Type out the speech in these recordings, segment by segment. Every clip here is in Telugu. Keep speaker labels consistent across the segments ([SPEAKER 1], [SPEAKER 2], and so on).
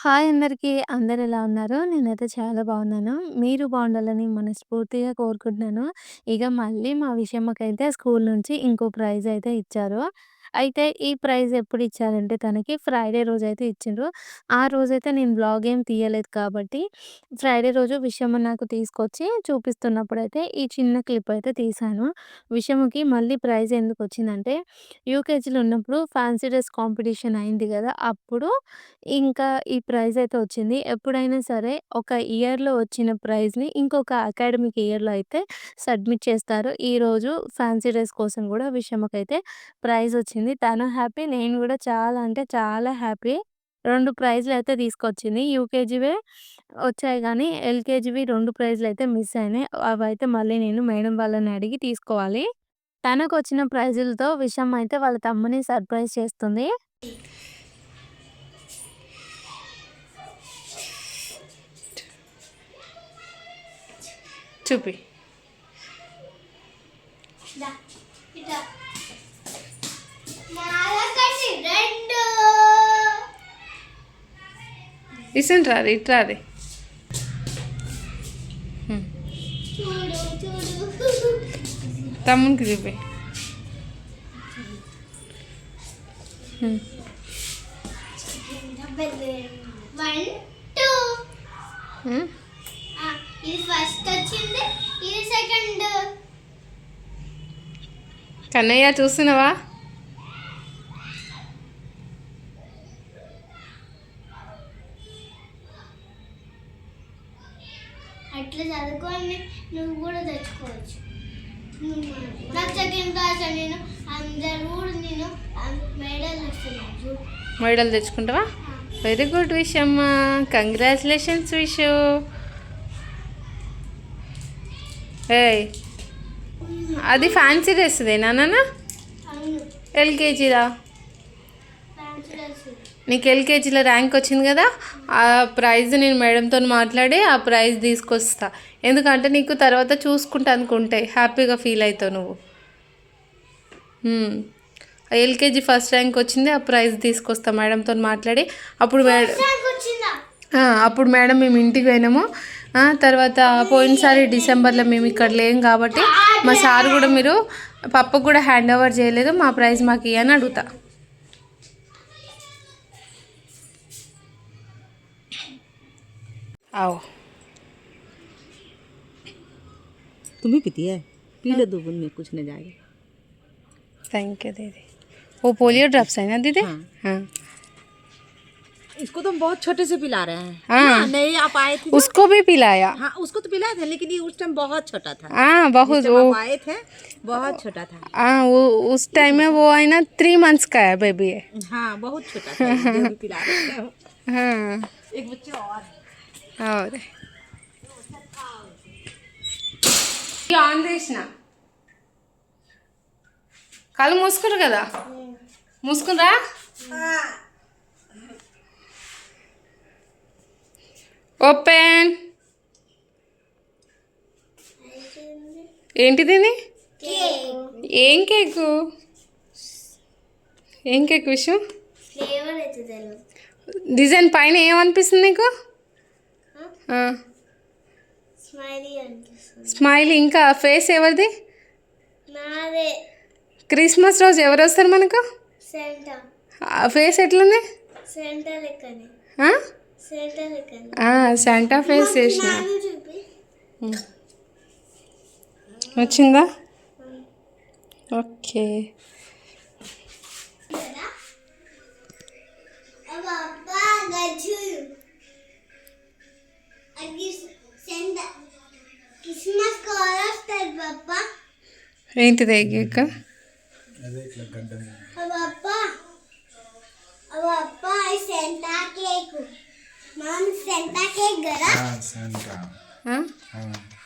[SPEAKER 1] హాయ్ అందరికీ. అందరెలా ఉన్నారు? నేనైతే చాలా బాగున్నాను. మీరు బాగుండాలని మనస్ఫూర్తిగా కోరుకుంటున్నాను. ఇక మళ్ళీ మా విషయమ్మకైతే స్కూల్ నుంచి ఇంకో ప్రైజ్ అయితే ఇచ్చారు. అయితే ఈ ప్రైజ్ ఎప్పుడిచ్చారంటే తనకి ఫ్రైడే రోజైతే ఇచ్చిండ్రు. ఆ రోజైతే నేను వ్లాగ్ ఏం తీయలేదు కాబట్టి ఫ్రైడే రోజు విషయమ్మ నాకు తీసుకొచ్చి చూపిస్తున్నప్పుడైతే ఈ చిన్న క్లిప్ అయితే తీశాను. విషయమ్మకి మళ్ళీ ప్రైజ్ ఎందుకొచ్చిందంటే యూకేజీలో ఉన్నప్పుడు ఫ్యాన్సీ డ్రెస్ కాంపిటీషన్ అయింది గదా! అప్పుడు ఇంకా ఈ ప్రైజయితే వచ్చింది. ఎప్పుడైనా సరే ఒక ఇయర్‌లో వచ్చిన ప్రైజ్‌ని ఇంకొక అకాడమిక్ ఇయర్‌లో అయితే సబ్మిట్ చేస్తారు. ఈరోజు ఫ్యాన్సీ డ్రెస్ కోసం గూడా విషయమ్మకైతే ప్రైజొచ్చింది. తను హ్యాపీ. నేను గూడా చాలా అంటే చాలా హ్యాపీ. 2 ప్రైజ్‌లయితే తీసుకొచ్చింది. యూకేజీవే వచ్చాయి గానీ, ఎల్‌కేజీవి 2 ప్రైజ్‌లయితే మిస్ అయినాయి. అవైతే మళ్ళీ నేను మేడం వాళ్ళని అడిగి తీసుకోవాలి. తనకొచ్చిన ప్రైజులతో విషయమ్మ అయితే వాళ్ళ తమ్ముడిని సర్ప్రైజ్ చేస్తుంది. చూపి. ఇసండి రాది ఇటు రాది. తమ్మునికి చూపి.
[SPEAKER 2] ఇది ఫస్ట్ వచ్చింది, ఇది సెకండ్.
[SPEAKER 1] కన్నయ్య చూస్తున్నావా?
[SPEAKER 2] అట్లా చదువుకొని నువ్వు కూడా తెచ్చుకోవచ్చు. నాకు సెకండ్ క్లాస్ నేను అందరూ కూడా నేను మెడల్ వస్తున్నాను.
[SPEAKER 1] మెడల్ తెచ్చుకుంటావా? వెరీ గుడ్ విషయమ్మ. కంగ్రాచులేషన్స్ విషు. ఏయ్ అది ఫ్యాన్సీ డ్రెస్దేనా నాన్న? ఎల్కేజీదా? నీకు ఎల్కేజీలో ర్యాంక్ వచ్చింది కదా, ఆ ప్రైజ్ నేను మేడంతో మాట్లాడి ఆ ప్రైజ్ తీసుకొస్తా. ఎందుకంటే నీకు తర్వాత చూసుకుంటా అనుకుంటాయి, హ్యాపీగా ఫీల్ అవుతావు నువ్వు. ఎల్కేజీ ఫస్ట్ ర్యాంక్ వచ్చింది, ఆ ప్రైజ్ తీసుకొస్తా మేడంతో మాట్లాడి. అప్పుడు మేడం మేము ఇంటికి పోయినాము. తర్వాత పోయినసారి డిసెంబర్లో మేము ఇక్కడ లేం కాబట్టి మా సార్ కూడా మీరు పప్పకు కూడా హ్యాండ్ ఓవర్ చేయలేదు, మా ప్రైజ్ మాకు ఇవ్వని అడుగుతా. आओ
[SPEAKER 3] तुम भी पीती है? पी लो 2 बूंद में कुछ नहीं जाएगा.
[SPEAKER 1] थैंक यू दीदी. वो पोलियो ड्रॉप्स है ना दीदी? हाँ.
[SPEAKER 3] इसको तो हम बहुत छोटे से पिला रहे हैं.
[SPEAKER 1] हाँ.
[SPEAKER 3] नहीं आप आए थे
[SPEAKER 1] उसको भी पिलाया.
[SPEAKER 3] हाँ उसको तो पिलाया था, लेकिन ये उस टाइम बहुत छोटा था.
[SPEAKER 1] हाँ बहुत. वो
[SPEAKER 3] आए थे बहुत छोटा था.
[SPEAKER 1] हाँ वो उस टाइम में वो है ना 3 मंथ्स का है बेबी है.
[SPEAKER 3] हाँ बहुत छोटा था, जो भी पिला रहे थे.
[SPEAKER 1] हाँ
[SPEAKER 3] एक बच्चा और
[SPEAKER 1] ఆన్ చేసిన కళ్ళు మూసుకురు కదా, మూసుకురా. ఓపెన్. ఏంటిది? ఏం కేకు? ఏం కేక్ విషయం? డిజైన్ పైన ఏమనిపిస్తుంది నీకు? స్మైలీ. ఇంకా ఫేస్ ఎవరిది? క్రిస్మస్ రోజు ఎవరు వస్తారు మనకు? ఫేస్ ఎట్లుంది? శాంటా ఫేస్ చేసిన. వచ్చిందా? ఓకే. ఏంటిది cake?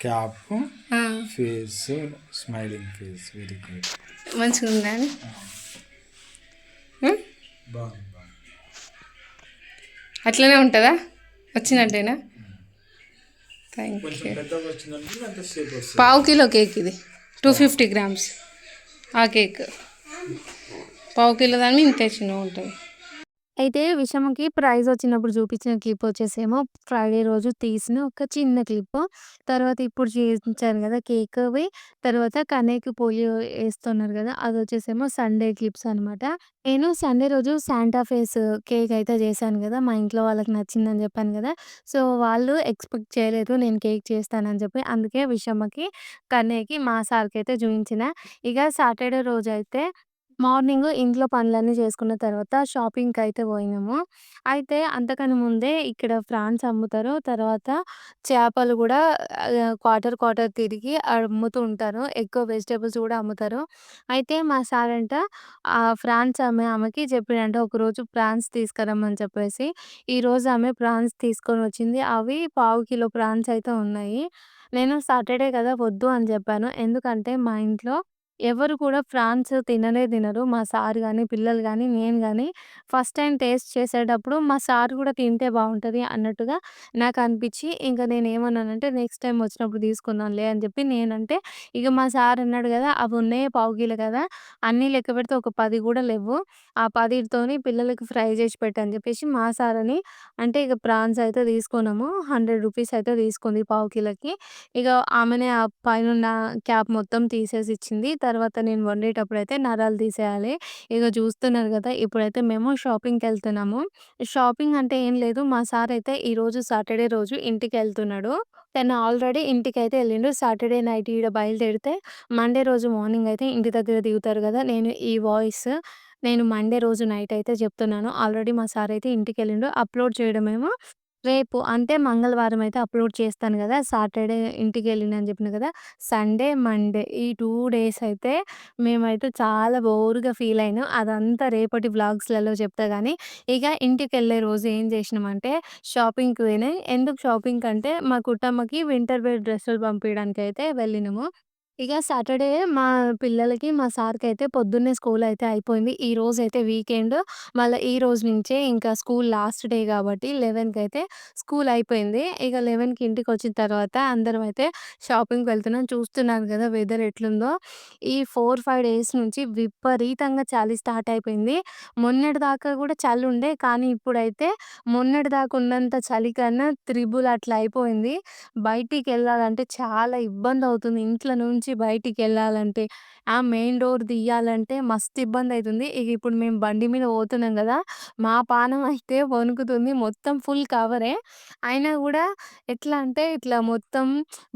[SPEAKER 4] Cap, face, smiling face. Very good.
[SPEAKER 1] మంచిగా ఉందా? అట్లనే ఉంటుందా? వచ్చినట్టేనా? Thank you. పావు కిలో కేక్ ఇది 250 grams. ఆ కేక్ పావు కిలో దాన్ని ఇంత చిన్నగా ఉంటుంది. అయితే విషయంకి ప్రైజొచ్చినప్పుడు చూపించిన క్లిప్పొచ్చేసేమో ఫ్రైడే రోజు తీసిన ఒక చిన్న క్లిప్పు. తర్వాత ఇప్పుడు చూయించాను గదా! కేక్‌వి. తర్వాత కన్నయ్యకి పోలియో ఏస్తున్నారు గదా! అదొచ్చేసేమో సండే క్లిప్స్ అనమాట. నేను సండే రోజు శాంటా ఫేస్ కేక్ అయితే చేశాను గదా! మా ఇంట్లో వాళ్ళకి నచ్చిందని జెప్పాను గదా! సో, వాళ్ళు ఎక్స్‌పెక్ట్ చేయలేదు నేను కేక్ చేస్తానని చెప్పి. అందుకే విషమ్మకి, కన్నయ్యకి, మా సార్‌కయితే చూయించిన. ఇక సాటర్‌డే రోజైతే మార్నింగు ఇంట్లో పనులన్నీ చేసుకున్న తర్వాత షాపింగ్‌కయితే పోయినాము. అయితే అంతకన్నా ముందే ఇక్కడ ఫ్రాన్స్ అమ్ముతారు. తర్వాత చేపలు గూడా క్వార్టర్, క్వార్టర్ తిరిగి అమ్ముతూ ఉంటారు. ఎక్కువ వెజిటబుల్స్ గూడా అమ్ముతారు. అయితే మా సారంట ఫ్రాన్స్ అమ్మే ఆమెకి చెప్పిండంట ఒకరోజు ప్రాన్స్ తీసుకురమ్మని చెప్పేసి. ఈరోజు ఆమె ప్రాన్స్ తీసుకొనొచ్చింది. అవి పావు కిలో ప్రాన్స్ అయితే ఉన్నాయి. నేను సాటర్‌డే కదా వద్దు అని జెప్పాను. ఎందుకంటే మా ఇంట్లో ఎవరు కూడా ఫ్రాన్స్ తిననే తినరు. మా సార్ గాని, పిల్లలు గాని, నేను గాని ఫస్ట్ టైమ్ టేస్ట్ చేసేటప్పుడు మా సార్ కూడా తింటే బావుంటది అన్నట్టుగా నాకనిపిచ్చి ఇంక నేనేమన్నానంటే నెక్స్ట్ టైమ్ వచ్చినప్పుడు తీసుకుందాంలే అని చెప్పి నేనంటే, ఇక మా సార్ అన్నాడు గదా! అవున్నాయి పావు కిలో కదా! అన్నీ లెక్కపెడితే ఒక 10 కూడా లెవ్వు. ఆ 10తోని పిల్లలకి ఫ్రై జేసి పెట్టు అని చెప్పేసి మా సారని అంటే ఇక ప్రాన్స్ అయితే తీసుకున్నాము. రూ. 100 అయితే తీసుకుంది పావు కిలోకి. ఇగ ఆమెనే ఆ పైనున్న క్యాప్ మొత్తం తీసేసిచ్చింది. తర్వాత నేను వండేటప్పుడైతే నరాలు తీసేయాలి. ఇగ చూస్తున్నారు గదా! ఇప్పుడైతే మేము షాపింగ్‌కెళ్తున్నాము. షాపింగ్ అంటే ఏం లేదు. మా సారయితే ఈరోజు సాటర్‌డే రోజు ఇంటికెళ్తున్నాడు. తను ఆల్రెడీ ఇంటికైతే ఎళ్ళిండు. సాటర్‌డే నైట్ ఈడ బయలుదేరితే మండే రోజు మార్నింగ్ అయితే ఇంటి దగ్గర దిగుతారు గదా! నేను మండే రోజు నైట్ అయితే చెప్తున్నాను. ఆల్రెడీ మా సారయితే ఇంటికెళ్ళిండు. అప్‌లోడ్ చేయడమేమో రేపు అంటే మంగళవారం అయితే అప్‌లోడ్ చేస్తాను గదా! సాటర్‌డే ఇంటికెళ్ళిండని జెప్పిన గదా! సండే, మండే ఈ 2 డేస్ అయితే మేమైతే చాలా బోరుగా ఫీల్ అయినాం. అదంతా రేపటి వ్లాగ్స్‌లలో చెప్తా గానీ, ఇక ఇంటికెళ్ళే రోజు ఏం జేసినామంటే షాపింగ్‌కి పోయినాయి. ఎందుకు షాపింగ్‌కంటే మా కుట్టమ్మకి వింటర్ వేర్ డ్రెస్సులు పంపియడానికైతే వెళ్ళినాము. ఇక సాటర్‌డే మా పిల్లలకి, మా సార్‌కైతే పొద్దున్నే స్కూలయితే అయిపోయింది. ఈరోజైతే వీకెండ్. మళ్ళా ఈ రోజు నుంచే ఇంకా స్కూల్ లాస్ట్ డే గాబట్టి 11కయితే స్కూలయిపోయింది. ఇక 11కి ఇంటికొచ్చిన తర్వాత అందరమైతే షాపింగ్‌కి వెళ్తున్నాం. చూస్తున్నారు గదా! వెదర్ ఎట్లుందో. ఈ 4, 5 డేస్ నుంచి విపరీతంగా చలి స్టార్ట్ అయిపోయింది. మొన్నటిదాకా గూడా చలుండే. కానీ ఇప్పుడైతే మొన్నటిదాకా ఉన్నంత చలి కన్నా త్రిబుల్ అట్లా అయిపోయింది. బయటికెళ్ళాలంటే చాలా ఇబ్బందవుతుంది. ఇంట్లో నుంచి బయటికెళ్ళాలంటే, ఆ మెయిన్ డోర్ తీయాలంటే మస్తు ఇబ్బందయితుంది. ఇక ఇప్పుడు మేము బండి మీద పోతున్నాం గదా! మా పానం అయితే వణుకుతుంది. మొత్తం ఫుల్ కవరే. అయినా గూడా ఎట్లా అంటే, ఇట్లా మొత్తం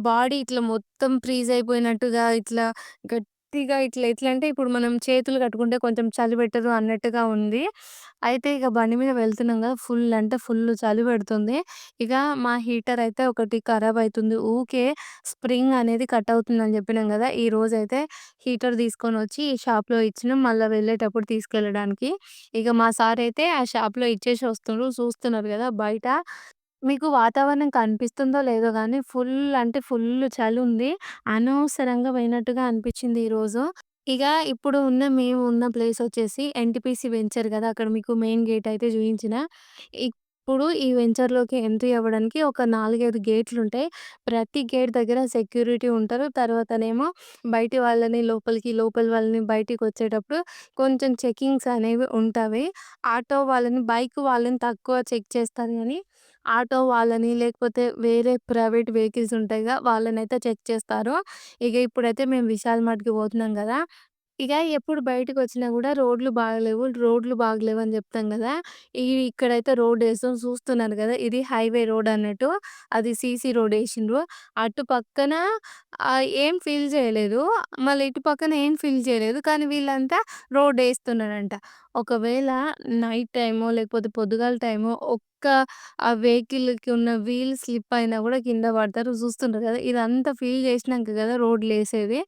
[SPEAKER 1] బాడీ ఇట్లా మొత్తం ఫ్రీజ్ అయిపోయినట్టుగా ఇట్లా గట్టిగా ఇట్లా ఎట్లంటే, ఇప్పుడు మనం చేతులు కట్టుకుంటే కొంచెం చలి పెట్టదు అన్నట్టుగా ఉంది. అయితే ఇక బండి మీద వెళ్తున్నాం గదా! ఫుల్ అంటే ఫుల్లు చలి పెడుతుంది. ఇక మా హీటర్ అయితే ఒకటి ఖరాబ్ అయితుంది. ఊకే స్ప్రింగ్ అనేది కట్ అవుతుందని జెప్పినాం గదా! ఈరోజైతే హీటర్ తీసుకొనొచ్చి ఈ షాప్‌లో ఇచ్చినాం. మళ్ళా వెళ్ళేటప్పుడు తీసుకెళ్ళడానికి. ఇక మా సారయితే ఆ షాప్‌లో ఇచ్చేసి వస్తుండ్రు. చూస్తున్నారు గదా! బయట. మీకు వాతావరణం కనిపిస్తుందో లేదో గానీ ఫుల్ అంటే ఫుల్లు చలుంది. అనవసరంగా పోయినట్టుగా అనిపిచ్చింది ఈరోజు. ఇగ ఇప్పుడు మేము ఉన్న ప్లేసొచ్చేసి ఎన్‌టీపీసీ వెంచర్ గదా! అక్కడ మీకు మెయిన్ గేట్ అయితే చూయించిన. ఇప్పుడు ఈ వెంచర్‌లోకి ఎంట్రీ అవ్వడానికి ఒక 4, 5 గేట్లుంటాయి. ప్రతి గేట్ దగ్గర సెక్యూరిటీ ఉంటారు. తర్వాతనేమో బయటి వాళ్ళని లోపలికి, లోపలి వాళ్ళని బయటికొచ్చేటప్పుడు కొంచెం చెకింగ్స్ అనేవి ఉంటవి. ఆటో వాళ్ళని, బైక్ వాళ్ళని తక్కువ చెక్ చేస్తారు గానీ, ఆటో వాళ్ళని లేకపోతే వేరే ప్రైవేట్ వెహికల్స్ ఉంటాయిగా వాళ్ళనైతే చెక్ చేస్తారు. ఇక ఇప్పుడైతే మేము విశాల్ మార్ట్‌కి పోతున్నాం గదా! ఇక ఎప్పుడు బయటకొచ్చినా గూడా రోడ్లు బాగలేవని జెప్తాం గదా! ఇక్కడైతే రోడ్డేసాం చూస్తున్నారు గదా! ఇది హైవే రోడ్ అన్నట్టు. అది సీసీ రోడేసిండ్రు. అటు పక్కన ఏం ఫిల్ జేయలేదు. మళ్ళీ ఇటు పక్కన ఏం ఫిల్ జేయలేదు. కానీ వీళ్ళంతా రోడ్డేస్తున్నారంట. ఒకవేళ నైట్ టైమో లేకపోతే పొద్దుగాల టైమో ఆ వెహికల్‌కి ఉన్న వీల్ స్లిప్ అయినా గూడా కింద పడతారు. చూస్తుండ్రు గదా! ఇదంతా ఫిల్ జేసినంక గదా రోడ్లేసేది.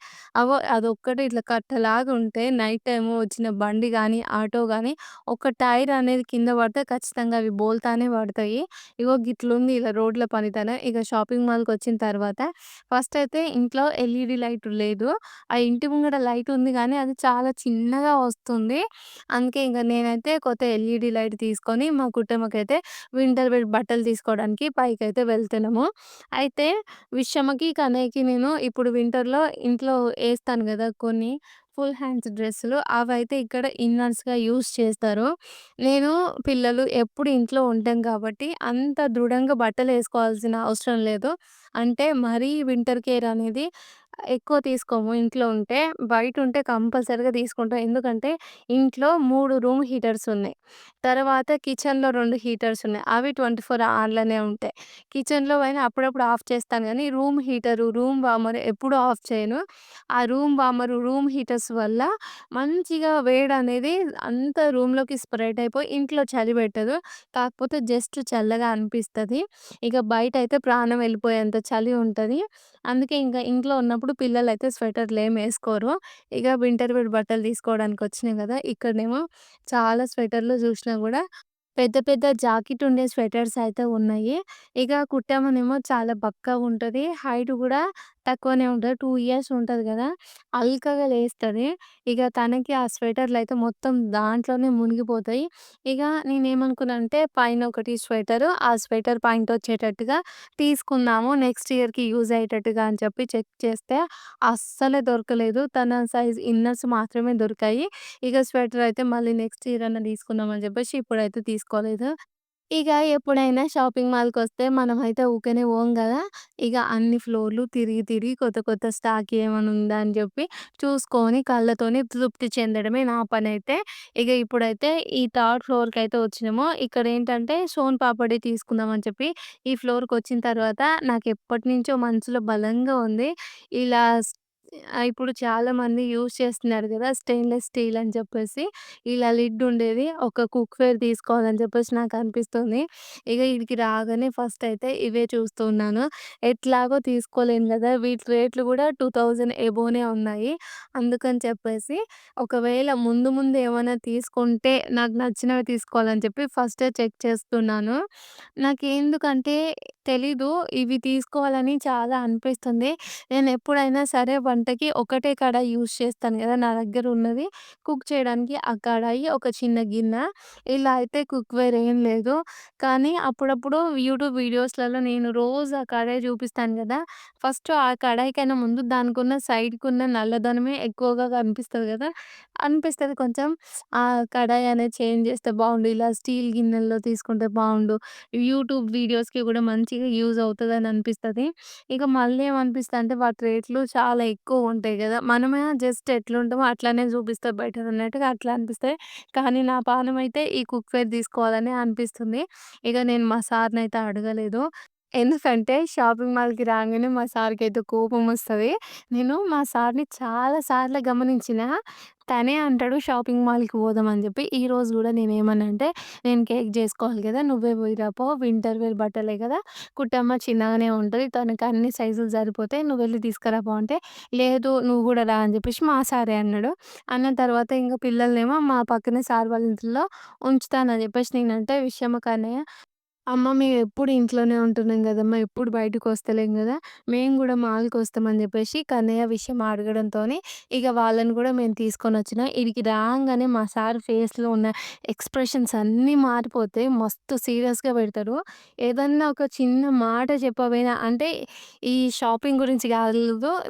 [SPEAKER 1] అదొక్కటే ఇట్లా కట్టలాగా ఉంటే నైట్ టైము వచ్చిన బండి గానీ, ఆటో గానీ ఒక టైర్ అనేది కింద పడితే ఖచ్చితంగా అవి బోల్తానే పడతాయి. ఇగో గిట్లుంది ఇలా రోడ్ల పనితనం. ఇక షాపింగ్ మాల్‌కొచ్చిన తర్వాత ఫస్ట్ అయితే ఇంట్లో ఎల్ఈడీ లైట్ లేదు. ఆ ఇంటి ముంగట లైట్ ఉంది గానీ అది చాలా చిన్నగా వస్తుంది. అందుకే ఇంక నేనైతే కొత్త ఎల్ఈడీ లైట్ తీసుకొని మా కుటుంబకైతే వింటర్ వేర్ బట్టలు తీసుకోవడానికి పైకైతే వెళ్తున్నాము. అయితే విషమకి, కన్నయ్యకి నేను ఇప్పుడు వింటర్‌లో ఇంట్లో ఏస్తాను గదా! కొన్ని ఫుల్ హ్యాండ్స్ డ్రెస్సులు అవైతే ఇక్కడ ఇన్నర్స్‌గా యూజ్ చేస్తారు. నేను పిల్లలు ఎప్పుడు ఇంట్లో ఉంటాం కాబట్టి అంత దృఢంగా బట్టలేసుకోవాల్సిన అవసరం లేదు. అంటే మరీ వింటర్ కేర్ అనేది ఎక్కువ తీసుకోము ఇంట్లో ఉంటే. బయటుంటే కంపల్సరీగా తీసుకుంటాం. ఎందుకంటే ఇంట్లో 3 రూమ్ హీటర్స్ ఉన్నాయి. తర్వాత కిచెన్‌లో 2 హీటర్స్ ఉన్నాయి. అవి 24 ఆన్‌లోనే ఉంటాయి. కిచెన్‌లో అయినా అప్పుడప్పుడు ఆఫ్ చేస్తాను గానీ, రూమ్ హీటరు, రూమ్ వార్మర్ ఎప్పుడూ ఆఫ్ చేయను. ఆ రూమ్ వార్మరు, రూమ్ హీటర్స్ వల్ల మంచిగా వేడనేది అంతా రూమ్‌లోకి స్ప్రెడ్ అయిపోయి ఇంట్లో చలి పెట్టదు. కాకపోతే జస్ట్ చల్లగా అనిపిస్తది. ఇక బయటైతే ప్రాణం వెళ్ళిపోయేంత చలి ఉంటది. అందుకే ఇంకా ఇంట్లో ఉన్నప్పుడు పిల్లలైతే స్వెటర్‌లేమేసుకోరు. ఇక వింటర్ వేర్ బట్టలు తీసుకోవడానికొచ్చినాం గదా! ఇక్కడనేమో చాలా స్వెటర్‌లు జూషినా గూడా పెద్ద పెద్ద జాకెట్ ఉండే స్వెటర్స్ అయితే ఉన్నాయి. ఇక కుట్టామనేమో చాలా బక్కగుంటది. హైట్ గూడా తక్కువనే ఉంటది. 2 ఇయర్స్ ఉంటది గదా! అల్కగా లేస్తది. ఇక తనకి ఆ స్వెటర్‌లయితే మొత్తం దాంట్లోనే మునిగిపోతాయి. ఇక నేనేమనుకున్నా పైన ఒకటి స్వెటరు, ఆ స్వెటర్ పాయింటొచ్చేటట్టుగా తీసుకుందాము. నెక్స్ట్ ఇయర్‌కి యూజ్ అయ్యేటట్టుగా అని చెప్పి చెక్ చేస్తే అస్సలే దొరకలేదు. తన సైజ్ ఇన్నర్స్ మాత్రమే దొరికాయి. ఇక స్వెటర్ అయితే మళ్ళీ నెక్స్ట్ ఇయర్ అన్నా తీసుకుందాం అని చెప్పేసి ఇప్పుడైతే తీసుకోలేదు. ఇక ఎప్పుడైనా షాపింగ్ మాల్‌కొస్తే మనమైతే ఊకనే పోము గదా! ఇక అన్ని ఫ్లోర్‌లు తిరిగి, తిరిగి కొత్త, కొత్త స్టాక్ ఏమన్నా ఉందా అని జెప్పి చూసుకొని కళ్ళతోని తృప్తి చెందడమే నా పనైతే. ఇక ఇప్పుడైతే ఈ థర్డ్ ఫ్లోర్‌కైతే వచ్చినాము. ఇక్కడేంటంటే సోన్ పాపడి తీసుకుందాం అని చెప్పి ఈ ఫ్లోర్‌కొచ్చిన తర్వాత నాకెప్పటినుంచో మనసులో బలంగా ఉంది. ఇలా ఇప్పుడు చాలామంది యూజ్ చేస్తున్నారు గదా! స్టెయిన్‌లెస్ స్టీల్ అని చెప్పేసి. ఇలా లిడ్ ఉండేది. ఒక కుక్‌వేర్ తీసుకోవాలని చెప్పేసి నాకనిపిస్తుంది. ఇక ఈడికి రాగానే ఫస్ట్ అయితే ఇవే చూస్తూ ఉన్నాను. ఎట్లాగో తీసుకోలేను గదా! వీటి రేట్లు గూడా 2000 ఎబోనే ఉన్నాయి. అందుకని చెప్పేసి ఒకవేళ ముందు ముందు ఏమన్నా తీసుకుంటే నాకు నచ్చినవి తీసుకోవాలని చెప్పి ఫస్టే చెక్ చేస్తున్నాను. నాకెందుకంటే తెలీదు. ఇవి తీసుకోవాలని చాలా అనిపిస్తుంది. నేనెప్పుడైనా సరే వంటకి ఒకటే కడాయి యూజ్ చేస్తాను గదా! నా దగ్గర ఉన్నది కుక్ చేయడానికి ఆ కడాయి, ఒక చిన్న గిన్నె. ఇలా అయితే కుక్‌వేర్ ఏం లేదు. కానీ అప్పుడప్పుడు యూట్యూబ్ వీడియోస్‌లలో నేను రోజు ఆ కడాయి చూపిస్తాను గదా! ఫస్ట్ ఆ కడాయికైనా ముందు దానికున్న సైడ్‌కున్న నల్లదనమే ఎక్కువగా కనిపిస్తది గదా! అనిపిస్తది కొంచెం ఆ కడాయి అనేది చేంజ్ చేస్తే బావుండు. ఇలా స్టీల్ గిన్నెల్లో తీసుకుంటే బావుండు. యూట్యూబ్ వీడియోస్‌కి గూడా మంచిగా యూజ్ అవుతదని అనిపిస్తది. ఇక మళ్ళీ ఏమనిపిస్తదంటే వాటి రేట్లు చాలా ఎక్కువుంటాయి గదా! మనమే జస్ట్ ఎట్లుంటామో అట్లనే చూపిస్తే బెటర్ అన్నట్టుగా అట్లా అనిపిస్తాయి. కానీ నా పానమైతే ఈ కుక్‌వేర్ తీసుకోవాలనే అనిపిస్తుంది. ఇక నేను మా సార్‌నయితే అడగలేదు. ఎందుకంటే షాపింగ్ మాల్‌కి రాంగానే మా సార్‌కయితే కోపమొస్తది. నేను మా సార్‌ని చాలా సార్లు గమనించిన. తనే అంటాడు షాపింగ్ మాల్‌కి పోదాం అని జెప్పి. ఈరోజు గూడా నేనేమన్నా అంటే, "నేను కేక్ జేసుకోవాలి గదా! నువ్వే పోయిరా పో. వింటర్ వేర్ బట్టలే గదా! కుట్టమ్మ చిన్నగానే ఉంటది. తనకి అన్ని సైజులు సరిపోతాయి. నువ్వెళ్లి తీసుకురా పో" అంటే, "లేదు నువ్వు గూడా రా" అని జెప్పేసి మా సారే అన్నాడు. అన్న తర్వాత ఇంక పిల్లలనేమో మా పక్కనే సార్ వాళ్ళ ఇంట్లో ఉంచుతానని జెప్పేసి నేనంటే, "విషయమ్మకు అన్నయ్య అమ్మ మేమెప్పుడు ఇంట్లోనే ఉంటున్నాం గదమ్మా! ఎప్పుడు బయటకొస్తలేం గదా! మేము గూడా మాల్‌కొస్తామని జెప్పేసి కన్నయ్య విషయం అడగడంతోని ఇగ వాళ్ళని గూడా మేము తీసుకొనొచ్చినాం. ఈడికి రాంగానే మా సార్ ఫేస్‌లో ఉన్న ఎక్స్‌ప్రెషన్స్ అన్నీ మారిపోతే మస్తు సీరియస్‌గా పెడతాడు. ఏదన్నా ఒక చిన్న మాట చెప్పబోయినా అంటే ఈ షాపింగ్ గురించి గాదు,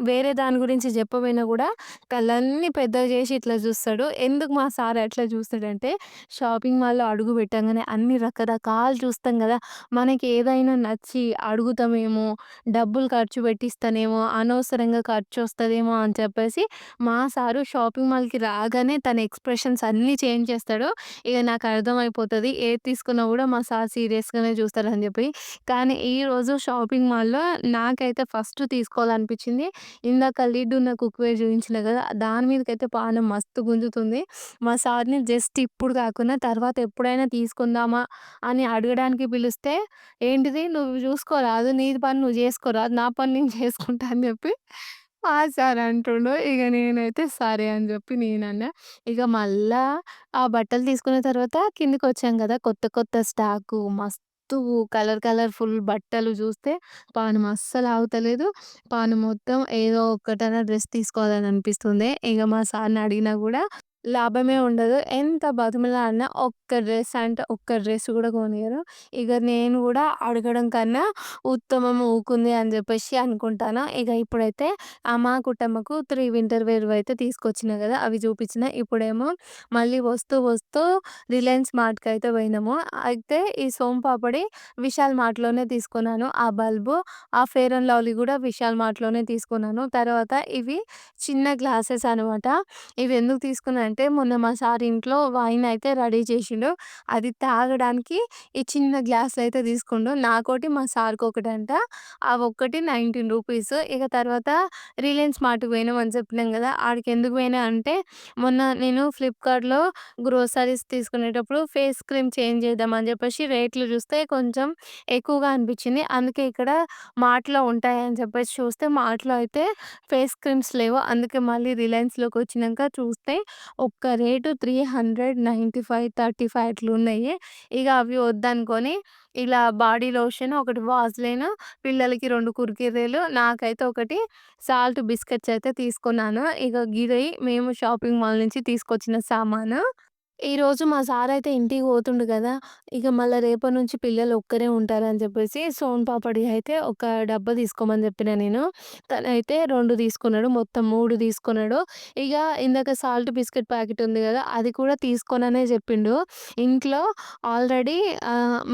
[SPEAKER 1] వేరే దాని గురించి చెప్పబోయినా గూడా కళ్ళన్నీ పెద్దగా జేసి ఇట్లా జూస్తాడు. ఎందుకు మా సార్ అట్లా జూస్తాడంటే షాపింగ్ మాల్‌లో అడుగు పెట్టంగానే అన్ని రకరకాలు చూస్తాం గదా! మనకి ఏదైనా నచ్చి అడుగుతామేమో, డబ్బులు ఖర్చు పెట్టిస్తానేమో, అనవసరంగా ఖర్చొస్తదేమో అని చెప్పేసి మా సారు షాపింగ్ మాల్‌కి రాగానే తన ఎక్స్‌ప్రెషన్స్ అన్నీ చేంజ్ చేస్తాడు. ఇగ నాకు అర్థమైపోతది. ఏది తీసుకున్నా గూడా మా సార్ సీరియస్‌గానే చూస్తాడని జెప్పి. కానీ ఈరోజు షాపింగ్ మాల్‌లో నాకైతే ఫస్ట్ తీసుకోవాలనిపించింది. ఇందాక లిడ్ ఉన్న కుక్‌వేర్ చూయించిన గదా! దాని మీదకైతే పానం మస్తు గుంజుతుంది. మా సార్‌ని జస్ట్ ఇప్పుడు కాకున్నా తర్వాత ఎప్పుడైనా తీసుకుందామా అని అడగడానికి పిలిస్తే, "ఏంటిది నువ్వు చూసుకోరాదు, నీ పని నువ్వు చేసుకోరాదు, నా పని నేను చేసుకుంటా" అని చెప్పి మా సార్ అంటుండు. ఇగ నేనైతే సరే అని చెప్పి నేనన్నా. ఇగ మళ్ళా ఆ బట్టలు తీసుకున్న తర్వాత కిందకొచ్చాం గదా! కొత్త కొత్త స్టాకు మస్తు కలర్‌ఫుల్ బట్టలు చూస్తే పానం అస్సలు ఆగుతలేదు. పానం మొత్తం ఏదో ఒక్కటన్నా డ్రెస్ తీసుకోవాలని అనిపిస్తుంది. ఇగ మా సార్‌ని అడిగినా గూడా లాభమే ఉండదు. ఎంత బతిమిలాడినా ఒక్క డ్రెస్ అంటే ఒక్క డ్రెస్ గూడా కొనియ్యరు. ఇగ నేను గూడా అడగడం కన్నా ఉత్తమం ఊకుంది అని జెప్పేసి అనుకుంటాను. ఇగ ఇప్పుడైతే మా కుటమ్మకు 3 వింటర్ వేర్‌వయితే తీసుకొచ్చిన గదా! అవి జూపించిన. ఇప్పుడేమో మళ్ళీ వస్తూ రిలయన్స్ మార్ట్‌కయితే పోయినాము. అయితే ఈ సోమ్ పాపడి విశాల్ మార్ట్‌లోనే తీసుకున్నాను. ఆ బల్బు, ఆ ఫెయిర్ అండ్ లవ్లీ గూడా విశాల్ మార్ట్‌లోనే తీసుకున్నాను. తర్వాత ఇవి చిన్న గ్లాసెస్ అనమాట. ఇవి ఎందుకు తీసుకున్నా అంటే మొన్న మా సార్ ఇంట్లో వైన్ అయితే రెడీ చేసిండు. అది తాగడానికి ఈ చిన్న గ్లాసులయితే తీసుకుండు. నాకోటి, మా సార్‌కొకటంట. అవొక్కటి ₹19. ఇక తర్వాత రిలయన్స్ మార్ట్‌కి పోయినామని చెప్పినాం గదా! ఆడికెందుకు పోయినా అంటే మొన్న నేను ఫ్లిప్‌కార్ట్‌లో గ్రోసరీస్ తీసుకునేటప్పుడు ఫేస్ క్రీమ్ చేంజ్ చేద్దామని చెప్పేసి రేట్లు చూస్తే కొంచెం ఎక్కువగా అనిపించింది. అందుకే ఇక్కడ మార్ట్‌లో ఉంటాయని చెప్పేసి చూస్తే మార్ట్‌లో అయితే ఫేస్ క్రీమ్స్ లేవు. అందుకే మళ్ళీ రిలయన్స్‌లోకొచ్చినంక చూస్తే ఒక్క రేటు 395, 35 అట్లున్నయి. ఇగ అవి వద్దనుకోని ఇలా బాడీ లోషన్, ఒకటి వాజ్‌లిన్, పిల్లలకి 2 కుర్కురేలు, నాకైతే ఒకటి సాల్ట్ బిస్కెట్స్ అయితే తీసుకున్నాను. ఇగ గిది మేము షాపింగ్ మాల్ నుంచి తీసుకొచ్చిన సామాను. ఈరోజు మా సారయితే ఇంటికి పోతుండు గదా! ఇక మళ్ళా రేపటి నుంచి పిల్లలు ఒక్కరే ఉంటారని చెప్పేసి సోన్ పాపడి అయితే ఒక డబ్బా తీసుకోమని చెప్పిన నేను. తనైతే 2 తీసుకున్నాడు. మొత్తం 3 తీసుకున్నాడు. ఇగ ఇందాక సాల్ట్ బిస్కెట్ ప్యాకెట్ ఉంది గదా! అది కూడా తీసుకోననే చెప్పిండు. ఇంట్లో ఆల్రెడీ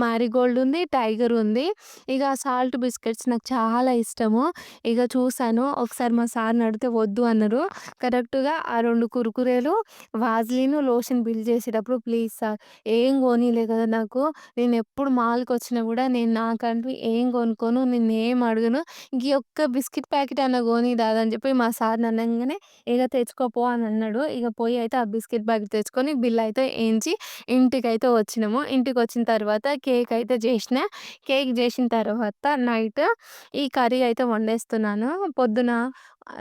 [SPEAKER 1] మారిగోల్డ్ ఉంది, టైగర్ ఉంది. ఇగ సాల్ట్ బిస్కెట్స్ నాకు చాలా ఇష్టము. ఇగ చూసాను. ఒకసారి మా సార్‌ని అడిగితే వద్దు అన్నారు. కరెక్ట్‌గా ఆ 2 కుర్కురేలు, వాజ్‌లిన్, లోషన్ బిల్ చేసేటప్పుడు ప్లీజ్ సార్ ఏం కొనీయలే కదా నాకు. నేనెప్పుడు మాల్‌కొచ్చినా గూడా నేను నాకంటూ ఏం కొనుక్కోను. నిన్నేం అడగను. గీ ఒక్క బిస్కిట్ ప్యాకెట్ అన్నా కొని దాదా అని చెప్పి మా సార్‌ని అనంగానే ఇగ తెచ్చుకోపో అని అన్నాడు. ఇగ పోయి అయితే ఆ బిస్కిట్ ప్యాకెట్ తెచ్చుకొని బిల్ అయితే ఏయించి ఇంటికైతే వచ్చినాము. ఇంటికొచ్చిన తర్వాత కేక్ అయితే చేషినా. కేక్ చేసిన తర్వాత నైట్ ఈ కర్రీ అయితే వండేస్తున్నాను. పొద్దున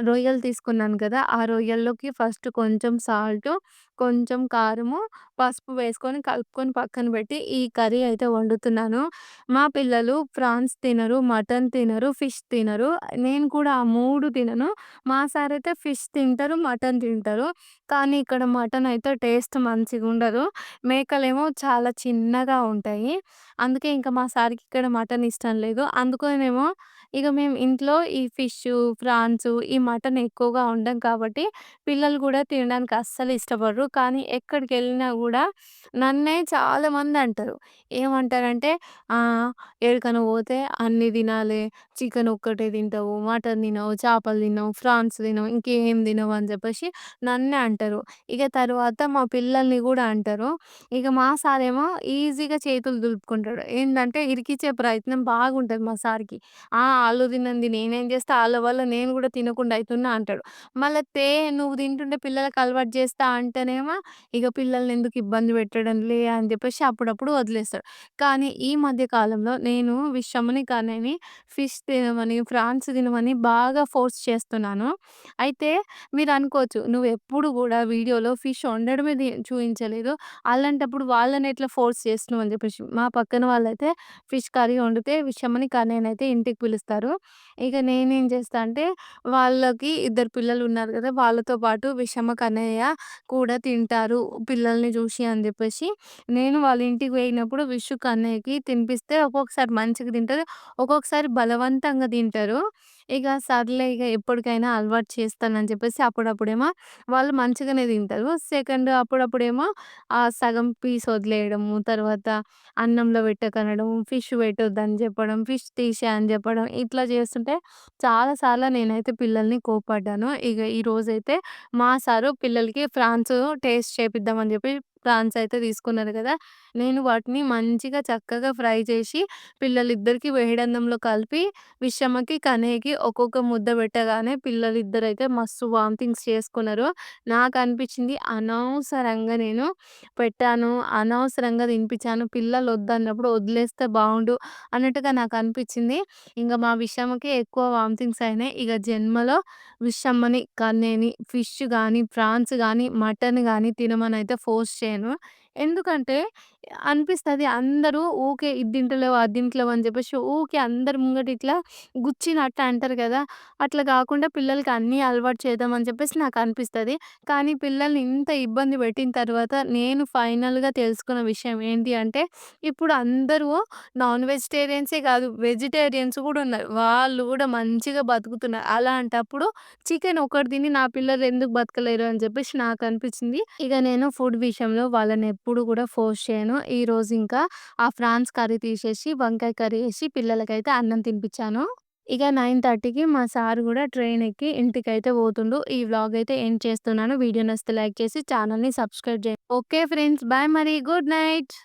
[SPEAKER 1] రొయ్యలు తీసుకున్నాను కదా! ఆ రొయ్యల్లోకి ఫస్ట్ కొంచెం సాల్టు, కొంచెం కారము, పసుపు వేసుకొని కలుపుకొని పక్కన పెట్టి ఈ కర్రీ అయితే వండుతున్నాను. మా పిల్లలు ప్రాన్స్ తినరు, మటన్ తినరు, ఫిష్ తినరు. నేను కూడా ఆ 3 తినను. మా సారైతే ఫిష్ తింటారు, మటన్ తింటారు. కానీ ఇక్కడ మటన్ అయితే టేస్ట్ మంచిగుండదు. మేకలేమో చాలా చిన్నగా ఉంటాయి. అందుకే ఇంకా మా సార్‌కి ఇక్కడ మటన్ ఇష్టం లేదు. అందుకనేమో ఇగ మేము ఇంట్లో ఈ ఫిషు, ప్రాన్సు, ఈ మటన్ ఎక్కువగా వండం కాబట్టి పిల్లలు గూడా తినడానికి అస్సలు ఇష్టపడరు. కానీ ఎక్కడికెళ్ళినా గూడా నన్నే చాలామంది అంటారు. ఏమంటారంటే "ఏడికన్నా పోతే అన్నీ తినాలే. చికెన్ ఒక్కటే తింటావు, మటన్ తినవు, చేపలు తినవు, ఫ్రాన్స్ తినవు, ఇంకేం తినవు" అని చెప్పేసి నన్నే అంటారు. ఇక తర్వాత మా పిల్లల్ని గూడా అంటారు. ఇక మా సారేమో ఈజీగా చేతులు దులుపుకుంటాడు. ఏందంటే ఇరికిచ్చే ప్రయత్నం బాగుంటది మా సార్‌కి. ఆళ్ళు తినంది నేనేం చేస్తా, ఆళ్ళ వల్ల నేను గూడా తినకుండా అయితున్నా అంటాడు. మళ్ళా నువ్వు తింటుంటే పిల్లలకి అలవాటు చేస్తా అంటేనేమో, ఇగ పిల్లల్నెందుకు ఇబ్బంది పెట్టడంలే అని చెప్పేసి అప్పుడప్పుడు వదిలేస్తాడు. కానీ ఈ మధ్య కాలంలో నేను విషమ్మని, కన్నయ్యని ఫిష్ తినమని, ఫ్రాన్స్ తినమని బాగా ఫోర్స్ చేస్తున్నాను. అయితే మీరనుకోవచ్చు, నువ్వెప్పుడు గూడా వీడియోలో ఫిష్ వండడమే చూయించలేదు. అలాంటప్పుడు వాళ్ళని ఎట్లా ఫోర్స్ చేస్తున్నావు అని చెప్పేసి. మా పక్కన వాళ్ళైతే ఫిష్ కర్రీ వండితే విషమ్మని, కన్నయ్యనైతే ఇంటికి పిలుస్తారు. ఇక నేనేం చేస్తా అంటే వాళ్ళకి ఇద్దరు పిల్లలున్నారు గదా! వాళ్ళతో పాటు విషమ, కన్నయ్య కూడా తింటారు పిల్లల్ని జూసి అని జెప్పేసి, నేను వాళ్ళ ఇంటికి పోయినప్పుడు విషు, కన్నయ్యకి తినిపిస్తే ఒక్కొక్కసారి మంచిగా తింటారు. ఒక్కొక్కసారి బలవంతంగా తింటారు. ఇగ సర్లే ఇగ ఎప్పటికైనా అలవాటు చేస్తానని చెప్పేసి అప్పుడప్పుడేమో వాళ్ళు మంచిగానే తింటారు. అప్పుడప్పుడేమో సగం పీస్ వదిలేయడము, తర్వాత అన్నంలో పెట్టకనడం, ఫిష్ పెట్టొద్దని చెప్పడం, ఫిష్ తీసేయి అని చెప్పడం, ఇట్లా చేస్తుంటే చాలా సార్లు నేనైతే పిల్లల్ని కోప్పడ్డాను. ఇగ ఈరోజైతే మా సారు పిల్లలకి ఫ్రాన్స్ టేస్ట్ చేపిద్దామని చెప్పి ప్రాన్స్ అయితే తీసుకున్నారు కదా! నేను వాటిని మంచిగా చక్కగా ఫ్రై చేసి పిల్లలిద్దరికీ వేడన్నంలో కలిపి విషమ్మకి, కన్నయ్యకి ఒక్కొక్క ముద్ద పెట్టగానే పిల్లలిద్దరైతే మస్తు వామిటింగ్స్ చేసుకున్నారు. నాకనిపించింది అనవసరంగా నేను పెట్టాను. అనవసరంగా తినిపించాను. పిల్లలొద్దన్నప్పుడు వదిలేస్తే బావుండు అన్నట్టుగా నాకనిపించింది. ఇంగ మా విషమ్మకి ఎక్కువ వామిటింగ్స్ అయినాయి. ఇగ జన్మలో విషమ్మని, కన్నయ్యని ఫిష్ గానీ, ప్రాన్స్ గానీ, మటన్ గానీ తినమనైతే ఫోర్స్ చేయను. ఎందుకంటే అనిపిస్తది అందరూ ఊకే ఇది తింటలేవు, అది తింటలేవు అని చెప్పేసి ఊకే అందరి ముంగట ఇట్లా గుచ్చినట్టు అంటారు కదా! అట్లా గాకుండా పిల్లలకి అన్నీ అలవాటు చేద్దాం అని చెప్పేసి నాకనిపిస్తది. కానీ పిల్లల్ని ఇంత ఇబ్బంది పెట్టిన తర్వాత నేను ఫైనల్‌గా తెలుసుకున్న విషయం ఏంటి అంటే, ఇప్పుడు అందరూ నాన్ వెజిటేరియన్సే కాదు వెజిటేరియన్స్ కూడా ఉన్నారు. వాళ్ళు కూడా మంచిగా బతుకుతున్నారు. అలాంటప్పుడు చికెన్ ఒకటి తిని నా పిల్లలు ఎందుకు బతకలేరు అని చెప్పేసి నాకనిపించింది. ఇక నేను ఫుడ్ విషయంలో వాళ్ళని ఎప్పుడు కూడా ఫోర్స్ చేయను. ఈరోజు ఇంకా ఆ ఫ్రాన్స్ కర్రీ తీసేసి వంకాయ కర్రీ ఏసి పిల్లలకైతే అన్నం తినిపించాను. ఇక 9:30కి మా సార్ గూడా ట్రైన్ ఎక్కి ఇంటికైతే పోతుండు. ఈ వ్లాగ్ అయితే ఎండ్ చేస్తున్నాను. వీడియో నచ్చితే లైక్ చేసి ఛానెల్‌ని సబ్స్క్రైబ్ చేయండి. Okay friends. బాయ్ మరి. Good night.